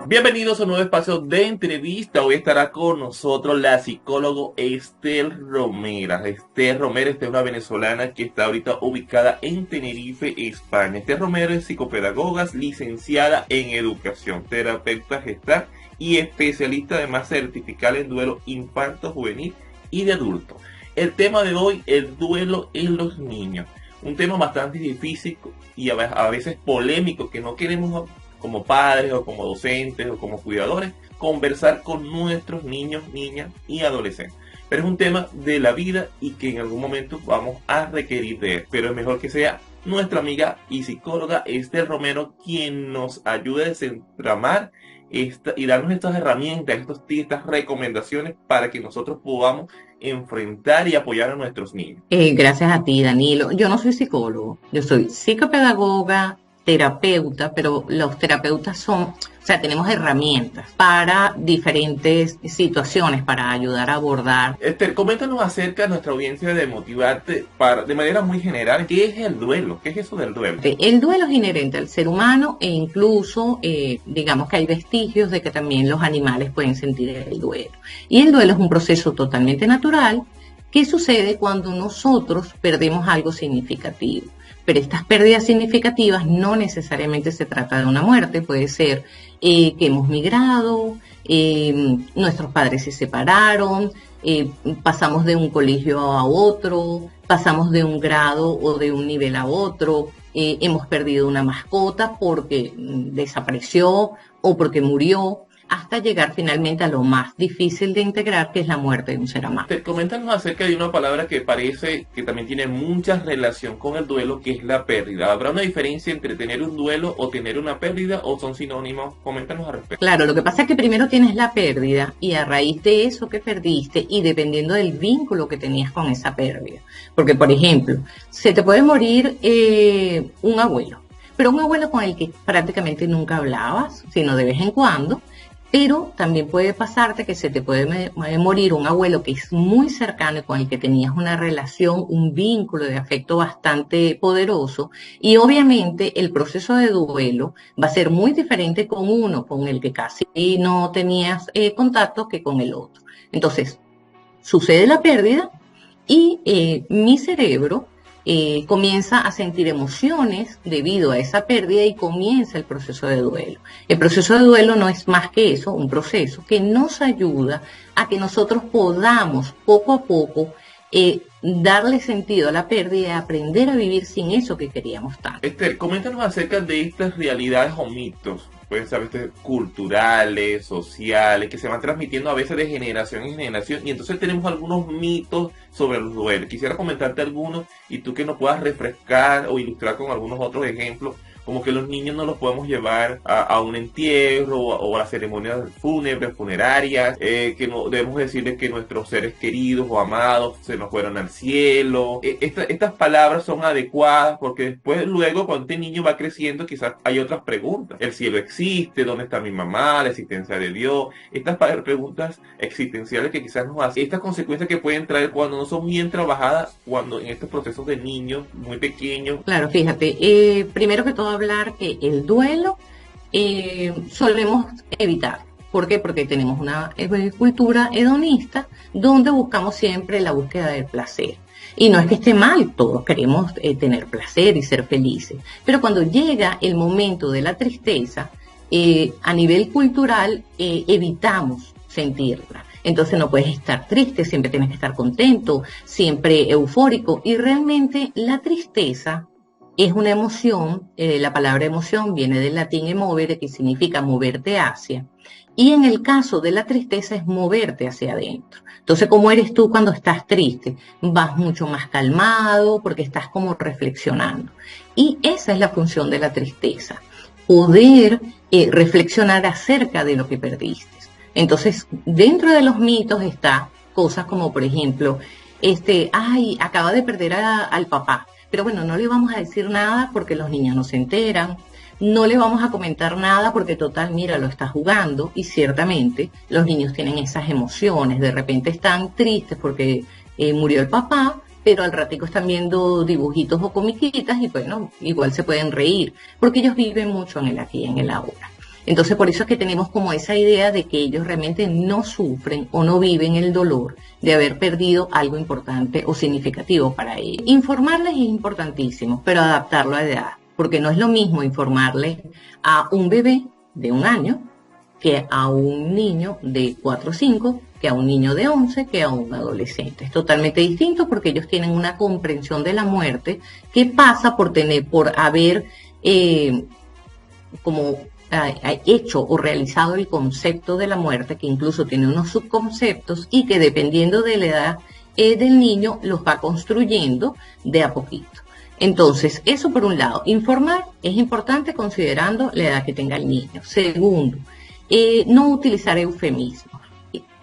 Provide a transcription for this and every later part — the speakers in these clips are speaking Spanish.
Bienvenidos a un nuevo espacio de entrevista. Hoy estará con nosotros la psicóloga Esther Romera. Esther Romera es una venezolana que está ahorita ubicada en Tenerife, España. Esther Romera es psicopedagoga, licenciada en educación, terapeuta gestal y especialista además certificada en duelo infanto, juvenil y de adulto. El tema de hoy, el duelo en los niños. Un tema bastante difícil y a veces polémico que no queremos como padres o como docentes o como cuidadores, conversar con nuestros niños, niñas y adolescentes. Pero es un tema de la vida y que en algún momento vamos a requerir de él. Pero es mejor que sea nuestra amiga y psicóloga Esther Romero quien nos ayude a desentramar y darnos estas herramientas, estas recomendaciones para que nosotros podamos enfrentar y apoyar a nuestros niños. Gracias a ti, Danilo. Yo no soy psicólogo, yo soy psicopedagoga, terapeuta, pero los terapeutas tenemos herramientas para diferentes situaciones, para ayudar a abordar. Esther, coméntanos acerca de nuestra audiencia de motivarte de manera muy general, ¿qué es el duelo? ¿Qué es eso del duelo? El duelo es inherente al ser humano e incluso, digamos que hay vestigios de que también los animales pueden sentir el duelo. Y el duelo es un proceso totalmente natural que sucede cuando nosotros perdemos algo significativo. Pero estas pérdidas significativas no necesariamente se trata de una muerte, puede ser que hemos migrado, nuestros padres se separaron, pasamos de un colegio a otro, pasamos de un grado o de un nivel a otro, hemos perdido una mascota porque desapareció o porque murió, hasta llegar finalmente a lo más difícil de integrar, que es la muerte de un ser amado. Coméntanos acerca de una palabra que parece que también tiene mucha relación con el duelo, que es la pérdida. ¿Habrá una diferencia entre tener un duelo o tener una pérdida o son sinónimos? Coméntanos al respecto. Claro, lo que pasa es que primero tienes la pérdida y a raíz de eso que perdiste y dependiendo del vínculo que tenías con esa pérdida. Porque, por ejemplo, se te puede morir un abuelo, pero un abuelo con el que prácticamente nunca hablabas, sino de vez en cuando. Pero también puede pasarte que se te puede morir un abuelo que es muy cercano y con el que tenías una relación, un vínculo de afecto bastante poderoso. Y obviamente el proceso de duelo va a ser muy diferente con uno con el que casi no tenías contacto que con el otro. Entonces, sucede la pérdida y mi cerebro comienza a sentir emociones debido a esa pérdida y comienza el proceso de duelo. El proceso de duelo no es más que eso, un proceso que nos ayuda a que nosotros podamos poco a poco darle sentido a la pérdida y aprender a vivir sin eso que queríamos tanto. Esther, coméntanos acerca de estas realidades o mitos, pueden ser culturales, sociales, que se van transmitiendo a veces de generación en generación, y entonces tenemos algunos mitos sobre el duelo. Quisiera comentarte algunos y tú que nos puedas refrescar o ilustrar con algunos otros ejemplos, como que los niños no los podemos llevar a un entierro o a las ceremonias fúnebres, funerarias, que no debemos decirles que nuestros seres queridos o amados se nos fueron al cielo. Estas palabras son adecuadas porque después, luego, cuando este niño va creciendo, quizás hay otras preguntas. ¿El cielo existe? ¿Dónde está mi mamá? ¿La existencia de Dios? Estas preguntas existenciales que quizás nos hacen. Estas consecuencias que pueden traer cuando no son bien trabajadas, cuando en estos procesos de niños muy pequeños. Claro, fíjate, primero que todo hablar que el duelo solemos evitar. ¿Por qué? Porque tenemos una cultura hedonista donde buscamos siempre la búsqueda del placer. Y no es que esté mal, todos queremos tener placer y ser felices. Pero cuando llega el momento de la tristeza, a nivel cultural evitamos sentirla. Entonces no puedes estar triste, siempre tienes que estar contento, siempre eufórico. Y realmente la tristeza es una emoción, la palabra emoción viene del latín emovere, que significa moverte hacia, y en el caso de la tristeza es moverte hacia adentro. Entonces, ¿cómo eres tú cuando estás triste? Vas mucho más calmado porque estás como reflexionando. Y esa es la función de la tristeza, poder reflexionar acerca de lo que perdiste. Entonces, dentro de los mitos está cosas como, por ejemplo, acaba de perder al papá. Pero bueno, no le vamos a decir nada porque los niños no se enteran, no le vamos a comentar nada porque total, mira, lo está jugando y ciertamente los niños tienen esas emociones, de repente están tristes porque murió el papá, pero al ratico están viendo dibujitos o comiquitas y bueno, igual se pueden reír porque ellos viven mucho en el aquí y en el ahora. Entonces, por eso es que tenemos como esa idea de que ellos realmente no sufren o no viven el dolor de haber perdido algo importante o significativo para ellos. Informarles es importantísimo, pero adaptarlo a la edad, porque no es lo mismo informarles a un bebé de 1 año que a un niño de 4 o 5, que a un niño de 11, que a un adolescente. Es totalmente distinto porque ellos tienen una comprensión de la muerte que pasa por haber como hecho o realizado el concepto de la muerte, que incluso tiene unos subconceptos y que dependiendo de la edad del niño los va construyendo de a poquito. Entonces, eso por un lado. Informar es importante considerando la edad que tenga el niño. Segundo, no utilizar eufemismos.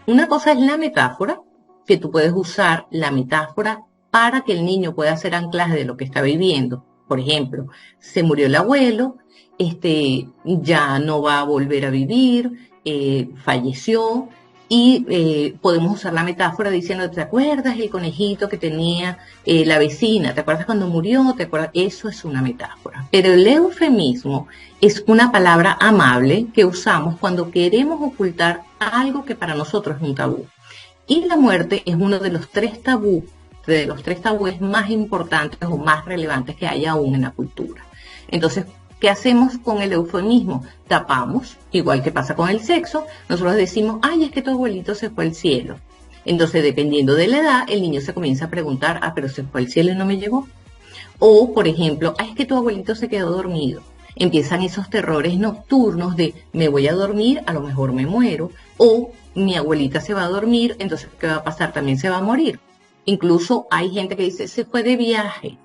Una cosa es la metáfora, que tú puedes usar la metáfora para que el niño pueda hacer anclaje de lo que está viviendo. Por ejemplo, se murió el abuelo, ya no va a volver a vivir, falleció, y podemos usar la metáfora diciendo, ¿te acuerdas el conejito que tenía la vecina? ¿Te acuerdas cuando murió? ¿Te acuerdas? Eso es una metáfora. Pero el eufemismo es una palabra amable que usamos cuando queremos ocultar algo que para nosotros es un tabú. Y la muerte es uno de los tres tabúes más importantes o más relevantes que hay aún en la cultura. Entonces, ¿qué hacemos con el eufemismo? Tapamos, igual que pasa con el sexo. Nosotros decimos, ay, es que tu abuelito se fue al cielo. Entonces, dependiendo de la edad, el niño se comienza a preguntar, pero se fue al cielo y no me llegó. O, por ejemplo, ay, es que tu abuelito se quedó dormido. Empiezan esos terrores nocturnos de, me voy a dormir, a lo mejor me muero. O, mi abuelita se va a dormir, entonces, ¿qué va a pasar? También se va a morir. Incluso hay gente que dice, se fue de viaje.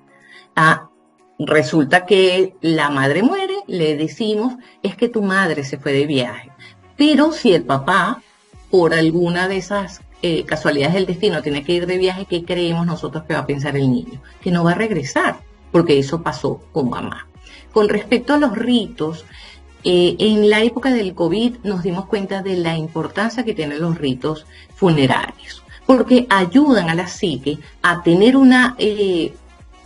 Resulta que la madre muere, le decimos, es que tu madre se fue de viaje. Pero si el papá, por alguna de esas casualidades del destino, tiene que ir de viaje, ¿qué creemos nosotros que va a pensar el niño? Que no va a regresar, porque eso pasó con mamá. Con respecto a los ritos, en la época del COVID nos dimos cuenta de la importancia que tienen los ritos funerarios, porque ayudan a la psique a tener una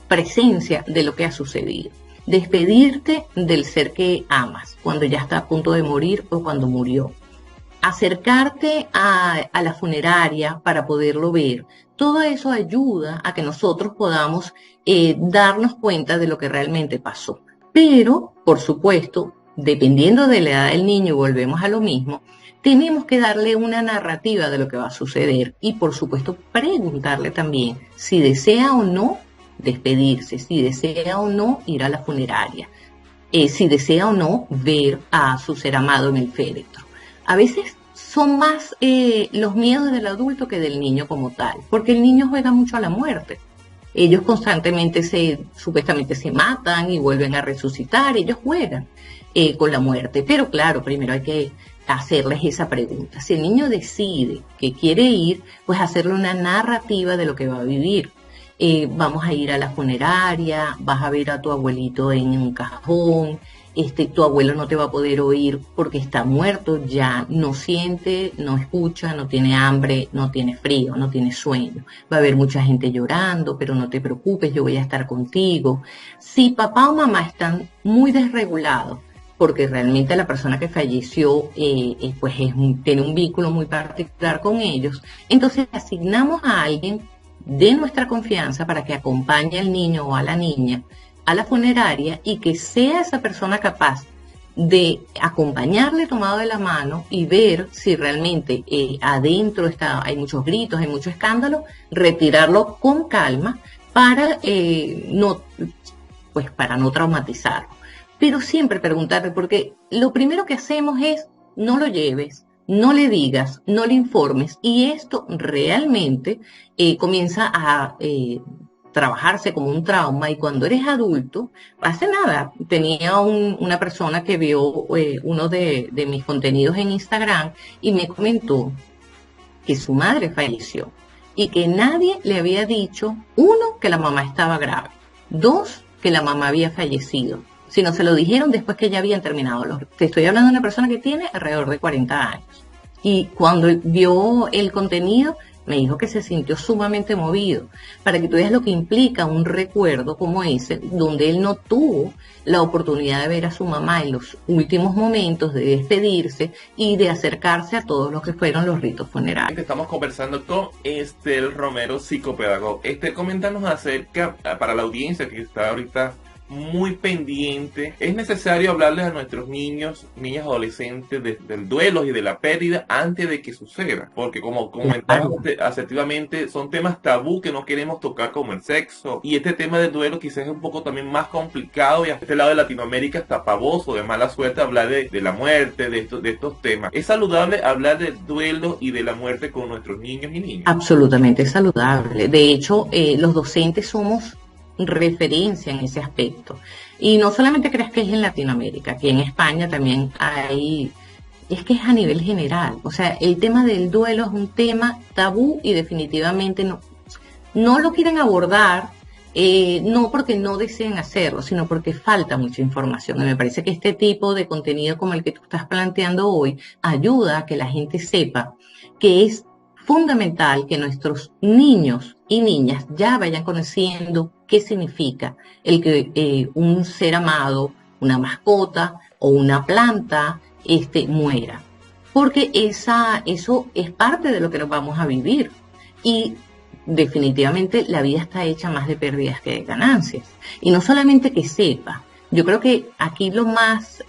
presencia de lo que ha sucedido. Despedirte del ser que amas cuando ya está a punto de morir o cuando murió. Acercarte a la funeraria para poderlo ver. Todo eso ayuda a que nosotros podamos darnos cuenta de lo que realmente pasó. Pero, por supuesto, dependiendo de la edad del niño, volvemos a lo mismo, tenemos que darle una narrativa de lo que va a suceder y, por supuesto, preguntarle también si desea o no despedirse, si desea o no ir a la funeraria, si desea o no ver a su ser amado en el féretro. A veces son más los miedos del adulto que del niño como tal, porque el niño juega mucho a la muerte. Ellos constantemente supuestamente se matan y vuelven a resucitar, ellos juegan con la muerte. Pero claro, primero hay que hacerles esa pregunta. Si el niño decide que quiere ir, pues hacerle una narrativa de lo que va a vivir. Vamos a ir a la funeraria, vas a ver a tu abuelito en un cajón, tu abuelo no te va a poder oír porque está muerto, ya no siente, no escucha, no tiene hambre, no tiene frío, no tiene sueño. Va a haber mucha gente llorando, pero no te preocupes, yo voy a estar contigo. Si papá o mamá están muy desregulados, porque realmente la persona que falleció pues tiene un vínculo muy particular con ellos, entonces asignamos a alguien de nuestra confianza para que acompañe al niño o a la niña a la funeraria y que sea esa persona capaz de acompañarle tomado de la mano y ver si realmente adentro hay muchos gritos, hay mucho escándalo, retirarlo con calma para no traumatizarlo. Pero siempre preguntarle, porque lo primero que hacemos es no lo lleves, no le digas, no le informes, y esto realmente comienza a trabajarse como un trauma, y cuando eres adulto, hace nada, tenía una persona que vio uno de mis contenidos en Instagram y me comentó que su madre falleció y que nadie le había dicho, 1, que la mamá estaba grave, 2, que la mamá había fallecido, sino se lo dijeron después que ya habían terminado te estoy hablando de una persona que tiene alrededor de 40 años. Y cuando vio el contenido, Me dijo que se sintió sumamente movido, para que tú veas lo que implica un recuerdo como ese, donde él no tuvo la oportunidad de ver a su mamá en los últimos momentos, de despedirse y de acercarse a todos los que fueron los ritos funerarios. Estamos conversando con Estel Romero, psicopedagoga. Coméntanos acerca, para la audiencia que está ahorita muy pendiente, es necesario hablarles a nuestros niños, niñas, adolescentes del duelo y de la pérdida antes de que suceda, porque como comentamos asertivamente, son temas tabú que no queremos tocar, como el sexo, y este tema del duelo quizás es un poco también más complicado, y a este lado de Latinoamérica está pavoso, de mala suerte hablar de la muerte, de estos temas. ¿Es saludable hablar del duelo y de la muerte con nuestros niños y niñas? Absolutamente saludable. De hecho, los docentes somos referencia en ese aspecto. Y no solamente creas que es en Latinoamérica, aquí en España también hay, es que es a nivel general. O sea, el tema del duelo es un tema tabú y definitivamente no lo quieren abordar, no porque no deseen hacerlo, sino porque falta mucha información. Y me parece que este tipo de contenido como el que tú estás planteando hoy ayuda a que la gente sepa que es fundamental que nuestros niños y niñas ya vayan conociendo qué significa el que un ser amado, una mascota o una planta muera. Porque eso es parte de lo que nos vamos a vivir. Y definitivamente la vida está hecha más de pérdidas que de ganancias. Y no solamente que sepa, yo creo que aquí lo más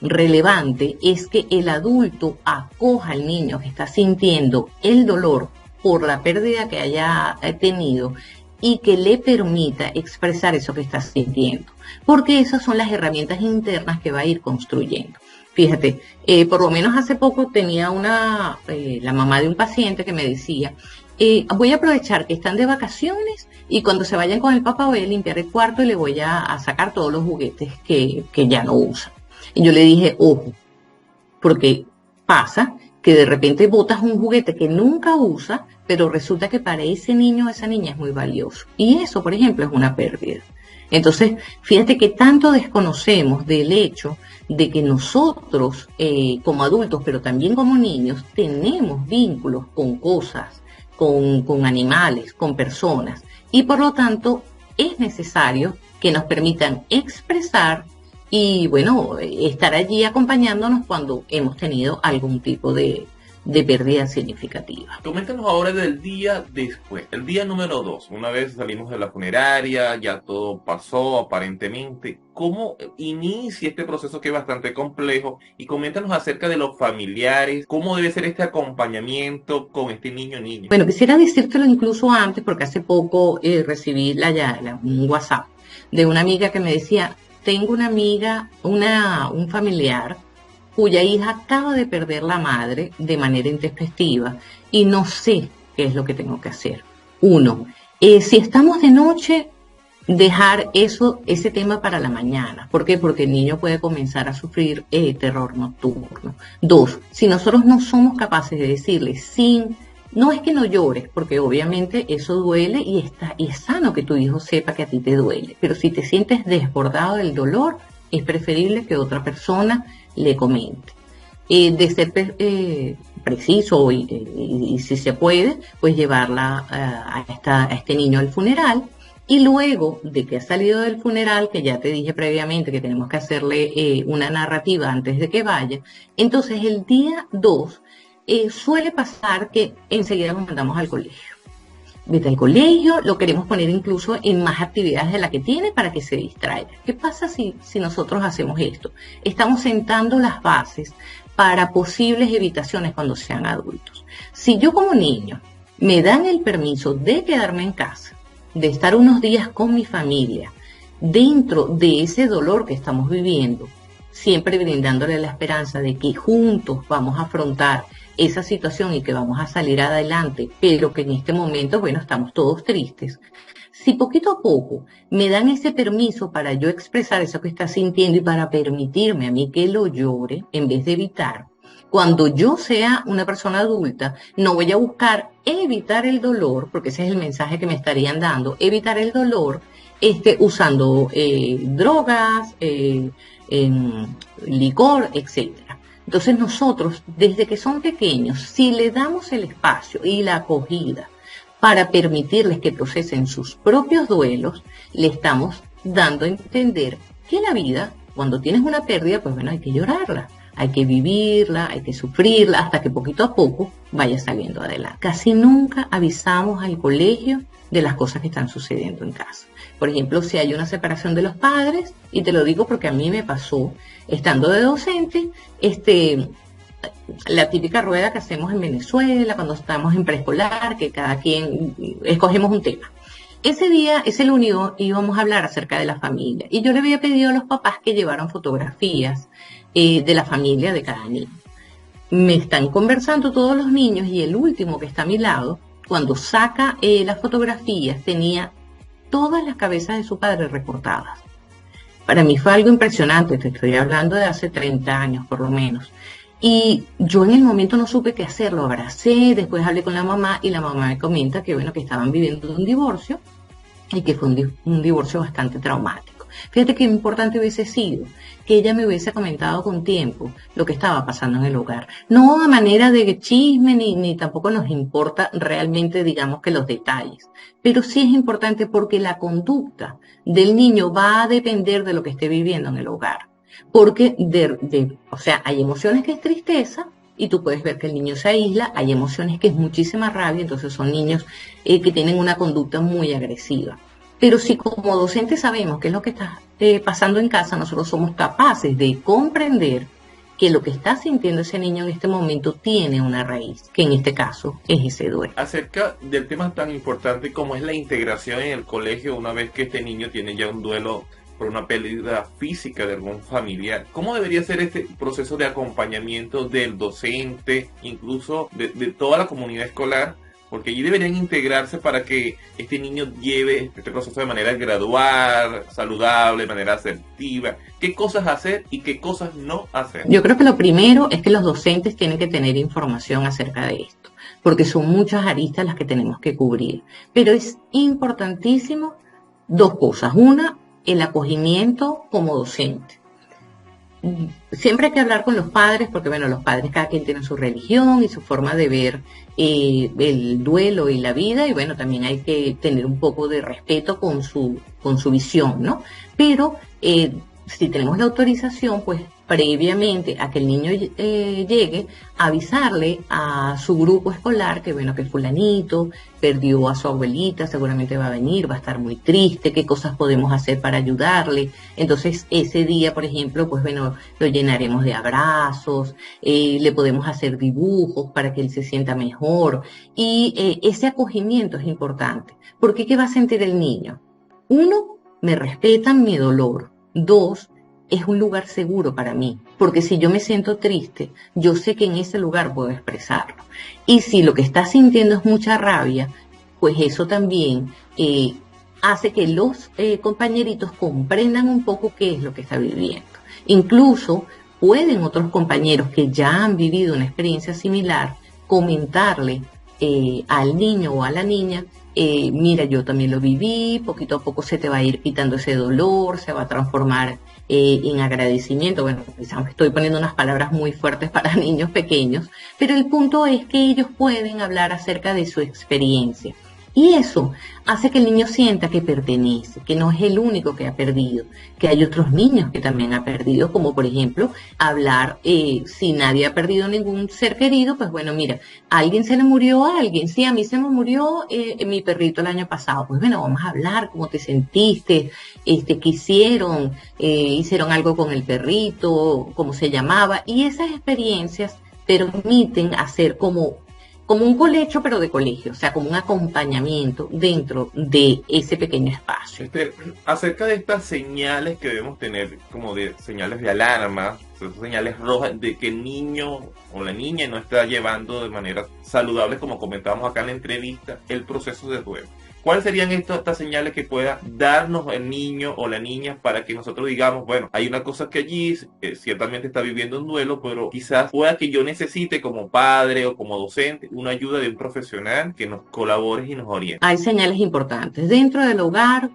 relevante es que el adulto acoja al niño que está sintiendo el dolor por la pérdida que haya tenido y que le permita expresar eso que está sintiendo, porque esas son las herramientas internas que va a ir construyendo. Fíjate, por lo menos hace poco tenía la mamá de un paciente que me decía, voy a aprovechar que están de vacaciones y cuando se vayan con el papá voy a limpiar el cuarto y le voy a sacar todos los juguetes que ya no usan. Y yo le dije, ojo, porque pasa que de repente botas un juguete que nunca usa, pero resulta que para ese niño o esa niña es muy valioso. Y eso, por ejemplo, es una pérdida. Entonces, fíjate que tanto desconocemos del hecho de que nosotros, como adultos, pero también como niños, tenemos vínculos con cosas, con animales, con personas. Y por lo tanto, es necesario que nos permitan expresar y bueno, estar allí acompañándonos cuando hemos tenido algún tipo de pérdida significativa. Coméntanos ahora del día después, el día número 2, una vez salimos de la funeraria, ya todo pasó aparentemente. ¿Cómo inicia este proceso que es bastante complejo? Y coméntanos acerca de los familiares, cómo debe ser este acompañamiento con este niño o niña. Bueno, quisiera decírtelo incluso antes, porque hace poco recibí un WhatsApp de una amiga que me decía, tengo una amiga, un familiar, cuya hija acaba de perder la madre de manera intempestiva y no sé qué es lo que tengo que hacer. Uno, si estamos de noche, dejar ese tema para la mañana. ¿Por qué? Porque el niño puede comenzar a sufrir terror nocturno. Dos, si nosotros no somos capaces de decirle no es que no llores, porque obviamente eso duele y es sano que tu hijo sepa que a ti te duele. Pero si te sientes desbordado del dolor, es preferible que otra persona le comente. De ser preciso y si se puede, pues llevarla a este niño al funeral. Y luego de que ha salido del funeral, que ya te dije previamente que tenemos que hacerle una narrativa antes de que vaya, entonces el día 2 suele pasar que enseguida nos mandamos al colegio. Vete al colegio, lo queremos poner incluso en más actividades de la que tiene para que se distraiga. ¿Qué pasa si nosotros hacemos esto? Estamos sentando las bases para posibles evitaciones cuando sean adultos. Si yo como niño me dan el permiso de quedarme en casa, de estar unos días con mi familia, dentro de ese dolor que estamos viviendo, siempre brindándole la esperanza de que juntos vamos a afrontar esa situación y que vamos a salir adelante, pero que en este momento, bueno, estamos todos tristes. Si poquito a poco me dan ese permiso para yo expresar eso que está sintiendo y para permitirme a mí que lo llore en vez de evitar, cuando yo sea una persona adulta, no voy a buscar evitar el dolor, porque ese es el mensaje que me estarían dando, evitar el dolor usando drogas, licor, etcétera. Entonces nosotros, desde que son pequeños, si le damos el espacio y la acogida para permitirles que procesen sus propios duelos, le estamos dando a entender que la vida, cuando tienes una pérdida, pues bueno, hay que llorarla, hay que vivirla, hay que sufrirla, hasta que poquito a poco vaya saliendo adelante. Casi nunca avisamos al colegio de las cosas que están sucediendo en casa. Por ejemplo, si hay una separación de los padres, y te lo digo porque a mí me pasó, estando de docente, la típica rueda que hacemos en Venezuela, cuando estamos en preescolar, que cada quien escogemos un tema. Ese día, ese lunes, íbamos a hablar acerca de la familia, y yo le había pedido a los papás que llevaran fotografías de la familia de cada niño. Me están conversando todos los niños, y el último que está a mi lado, cuando saca las fotografías, tenía todas las cabezas de su padre recortadas. Para mí fue algo impresionante, te estoy hablando de hace 30 años por lo menos. Y yo en el momento no supe qué hacer, lo abracé, después hablé con la mamá y la mamá me comenta que bueno, que estaban viviendo un divorcio y que fue un divorcio bastante traumático. Fíjate qué importante hubiese sido que ella me hubiese comentado con tiempo lo que estaba pasando en el hogar. No a manera de chisme, ni tampoco nos importa realmente, digamos, que los detalles. Pero sí es importante porque la conducta del niño va a depender de lo que esté viviendo en el hogar. Porque, o sea, hay emociones que es tristeza y tú puedes ver que el niño se aísla, hay emociones que es muchísima rabia, entonces son niños que tienen una conducta muy agresiva. Pero si como docentes sabemos qué es lo que está pasando en casa, nosotros somos capaces de comprender que lo que está sintiendo ese niño en este momento tiene una raíz, que en este caso es ese duelo. Acerca del tema tan importante como es la integración en el colegio una vez que este niño tiene ya un duelo por una pérdida física de algún familiar, ¿cómo debería ser este proceso de acompañamiento del docente, incluso de toda la comunidad escolar? Porque allí deberían integrarse para que este niño lleve este proceso de manera gradual, saludable, de manera asertiva. ¿Qué cosas hacer y qué cosas no hacer? Yo creo que lo primero es que los docentes tienen que tener información acerca de esto, porque son muchas aristas las que tenemos que cubrir. Pero es importantísimo dos cosas. Una, el acogimiento como docente. Siempre hay que hablar con los padres, porque bueno, los padres cada quien tiene su religión y su forma de ver el duelo y la vida, y bueno, también hay que tener un poco de respeto con su visión, ¿no? Pero si tenemos la autorización, pues previamente a que el niño llegue, avisarle a su grupo escolar que bueno, que el fulanito perdió a su abuelita, seguramente va a venir, va a estar muy triste, qué cosas podemos hacer para ayudarle. Entonces ese día, por ejemplo, pues bueno, lo llenaremos de abrazos, le podemos hacer dibujos para que él se sienta mejor, y ese acogimiento es importante, porque ¿qué va a sentir el niño? Uno, me respetan mi dolor. Dos, es un lugar seguro para mí, porque si yo me siento triste, yo sé que en ese lugar puedo expresarlo. Y si lo que está sintiendo es mucha rabia, pues eso también hace que los compañeritos comprendan un poco qué es lo que está viviendo. Incluso pueden otros compañeros que ya han vivido una experiencia similar comentarle al niño o a la niña, mira, yo también lo viví, poquito a poco se te va a ir quitando ese dolor, se va a transformar en agradecimiento. Bueno, quizás estoy poniendo unas palabras muy fuertes para niños pequeños, pero el punto es que ellos pueden hablar acerca de su experiencia. Y eso hace que el niño sienta que pertenece, que no es el único que ha perdido, que hay otros niños que también han perdido, como por ejemplo hablar, si nadie ha perdido ningún ser querido, pues bueno, mira, a alguien se le murió a alguien, sí, a mí se me murió mi perrito el año pasado, pues bueno, vamos a hablar, cómo te sentiste, qué hicieron, hicieron algo con el perrito, cómo se llamaba, y esas experiencias permiten hacer como un colecho, pero de colegio, o sea, como un acompañamiento dentro de ese pequeño espacio. Acerca de estas señales que debemos tener, como de señales de alarma, señales rojas de que el niño o la niña no está llevando de manera saludable, como comentábamos acá en la entrevista, el proceso de duelo. ¿Cuáles serían estas señales que pueda darnos el niño o la niña para que nosotros digamos, bueno, hay una cosa que allí ciertamente está viviendo un duelo, pero quizás pueda que yo necesite como padre o como docente una ayuda de un profesional que nos colabore y nos oriente? Hay señales importantes. Dentro del hogar,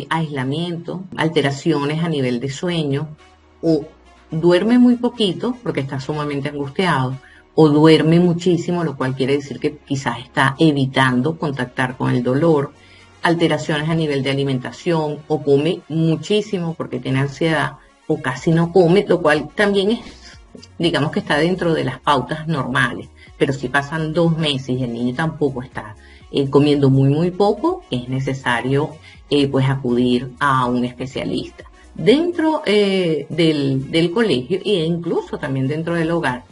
aislamiento, alteraciones a nivel de sueño o duerme muy poquito porque está sumamente angustiado, o duerme muchísimo, lo cual quiere decir que quizás está evitando contactar con el dolor, alteraciones a nivel de alimentación, o come muchísimo porque tiene ansiedad, o casi no come, lo cual también es, digamos que está dentro de las pautas normales. Pero si pasan 2 meses y el niño tampoco está comiendo muy poco, es necesario pues acudir a un especialista. Dentro del colegio e incluso también dentro del hogar,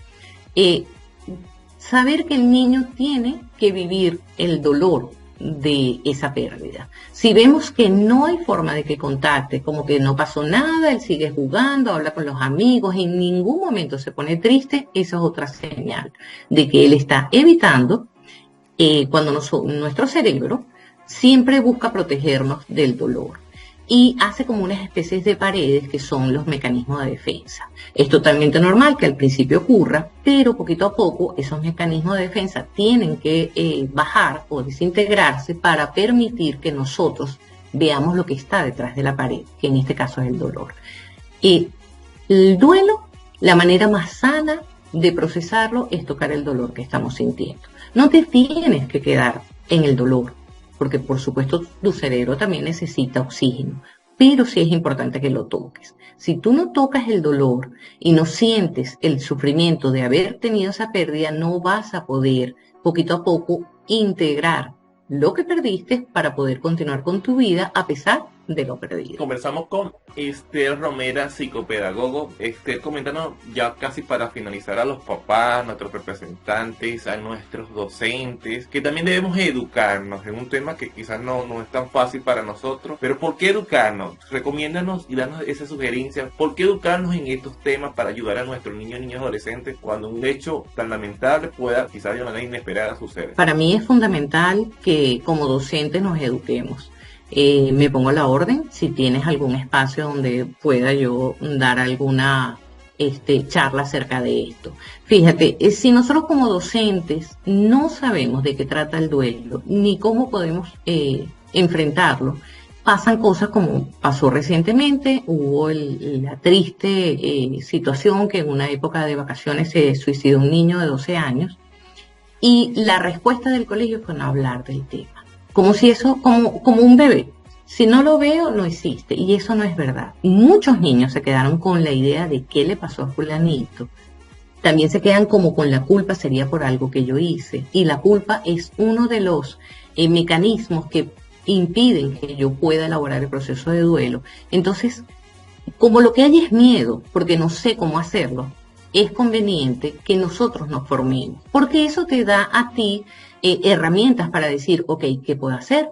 saber que el niño tiene que vivir el dolor de esa pérdida. Si vemos que no hay forma de que contacte, como que no pasó nada, él sigue jugando, habla con los amigos, en ningún momento se pone triste, esa es otra señal de que él está evitando, cuando nuestro cerebro siempre busca protegernos del dolor y hace como unas especies de paredes que son los mecanismos de defensa. Es totalmente normal que al principio ocurra, pero poquito a poco esos mecanismos de defensa tienen que bajar o desintegrarse para permitir que nosotros veamos lo que está detrás de la pared, que en este caso es el dolor. El duelo, la manera más sana de procesarlo es tocar el dolor que estamos sintiendo. No te tienes que quedar en el dolor, porque por supuesto tu cerebro también necesita oxígeno, pero sí es importante que lo toques. Si tú no tocas el dolor y no sientes el sufrimiento de haber tenido esa pérdida, no vas a poder poquito a poco integrar lo que perdiste para poder continuar con tu vida a pesar de lo perdido. Conversamos con Esther Romera, psicopedagogo. Esther, coméntanos ya casi para finalizar, a los papás, nuestros representantes, a nuestros docentes, que también debemos educarnos en un tema que quizás no es tan fácil para nosotros, pero ¿por qué educarnos? Recomiéndanos y danos esa sugerencia. ¿Por qué educarnos en estos temas para ayudar a nuestros niños, niñas, adolescentes cuando un hecho tan lamentable pueda quizás de manera inesperada suceder? Para mí es fundamental que como docentes nos eduquemos. Me pongo a la orden si tienes algún espacio donde pueda yo dar alguna charla acerca de esto. Fíjate, si nosotros como docentes no sabemos de qué trata el duelo ni cómo podemos enfrentarlo, pasan cosas como pasó recientemente. Hubo la triste situación que en una época de vacaciones se suicidó un niño de 12 años y la respuesta del colegio fue no hablar del tema. Como si eso, como un bebé. Si no lo veo, no existe. Y eso no es verdad. Muchos niños se quedaron con la idea de qué le pasó a fulanito. También se quedan como con la culpa, sería por algo que yo hice. Y la culpa es uno de los mecanismos que impiden que yo pueda elaborar el proceso de duelo. Entonces, como lo que hay es miedo, porque no sé cómo hacerlo, es conveniente que nosotros nos formemos. Porque eso te da a ti herramientas para decir, ok, ¿qué puedo hacer?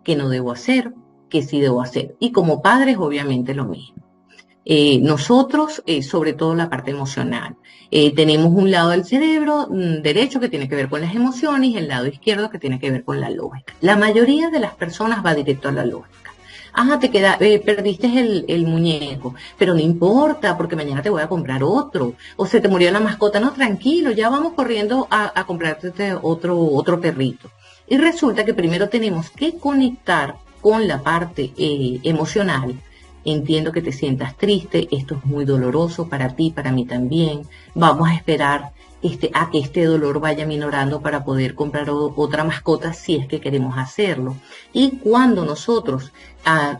¿Qué no debo hacer? ¿Qué sí debo hacer? Y como padres, obviamente, lo mismo. Nosotros, sobre todo la parte emocional, tenemos un lado del cerebro derecho que tiene que ver con las emociones y el lado izquierdo que tiene que ver con la lógica. La mayoría de las personas va directo a la lógica. Perdiste el muñeco, pero no importa porque mañana te voy a comprar otro. O se te murió la mascota, no, tranquilo, ya vamos corriendo a comprarte otro perrito. Y resulta que primero tenemos que conectar con la parte emocional. Entiendo que te sientas triste, esto es muy doloroso para ti, para mí también. Vamos a esperar a que este dolor vaya minorando para poder comprar otra mascota si es que queremos hacerlo. Y cuando nosotros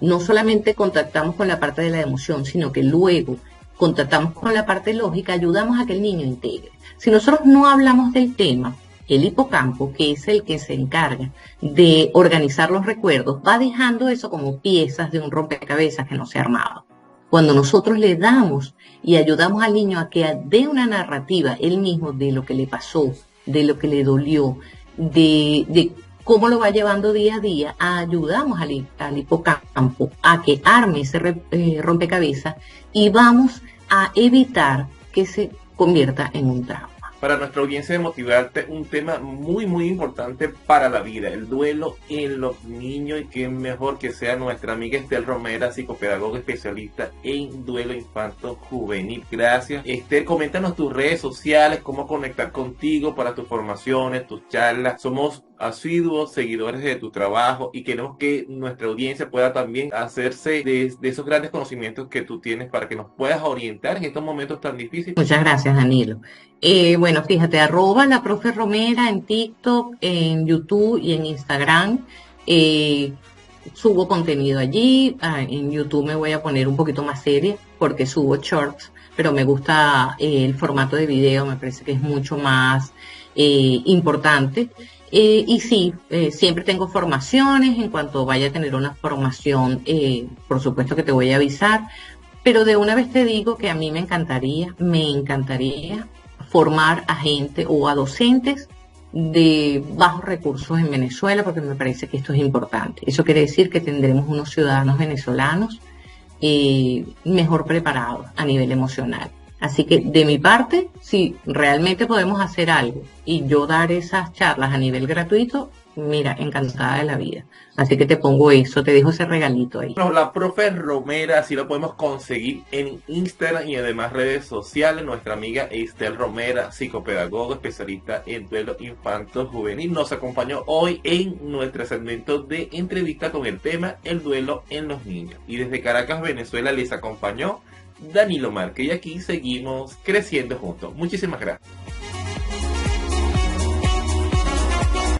no solamente contactamos con la parte de la emoción, sino que luego contactamos con la parte lógica, ayudamos a que el niño integre. Si nosotros no hablamos del tema, el hipocampo, que es el que se encarga de organizar los recuerdos, va dejando eso como piezas de un rompecabezas que no se ha armado. Cuando nosotros le damos y ayudamos al niño a que dé una narrativa él mismo de lo que le pasó, de lo que le dolió, de cómo lo va llevando día a día, ayudamos al hipocampo a que arme ese rompecabezas y vamos a evitar que se convierta en un trauma. Para nuestra audiencia de Motivarte, un tema muy importante para la vida, el duelo en los niños, y qué mejor que sea nuestra amiga Esther Romera, psicopedagoga especialista en duelo infanto-juvenil. Gracias. Esther, coméntanos tus redes sociales, cómo conectar contigo para tus formaciones, tus charlas. Somos asiduos seguidores de tu trabajo y queremos que nuestra audiencia pueda también hacerse de esos grandes conocimientos que tú tienes para que nos puedas orientar en estos momentos tan difíciles. Muchas gracias, Danilo. Bueno, fíjate, la profe Romera en TikTok, en YouTube y en Instagram. Eh, Subo contenido allí. En YouTube me voy a poner un poquito más seria porque subo shorts, pero me gusta el formato de video, me parece que es mucho más importante. Y sí, siempre tengo formaciones. En cuanto vaya a tener una formación, por supuesto que te voy a avisar. Pero de una vez te digo que a mí me encantaría formar a gente o a docentes de bajos recursos en Venezuela, porque me parece que esto es importante. Eso quiere decir que tendremos unos ciudadanos venezolanos mejor preparados a nivel emocional. Así que de mi parte, si realmente podemos hacer algo y yo dar esas charlas a nivel gratuito, mira, encantada de la vida. Así que te pongo eso, te dejo ese regalito ahí. Bueno, la profe Romera, sí lo podemos conseguir en Instagram y además redes sociales. Nuestra amiga Estel Romera, psicopedagoga, especialista en duelo infanto-juvenil, nos acompañó hoy en nuestro segmento de entrevista con el tema el duelo en los niños. Y desde Caracas, Venezuela, les acompañó Danilo Márquez y aquí seguimos creciendo juntos. Muchísimas gracias.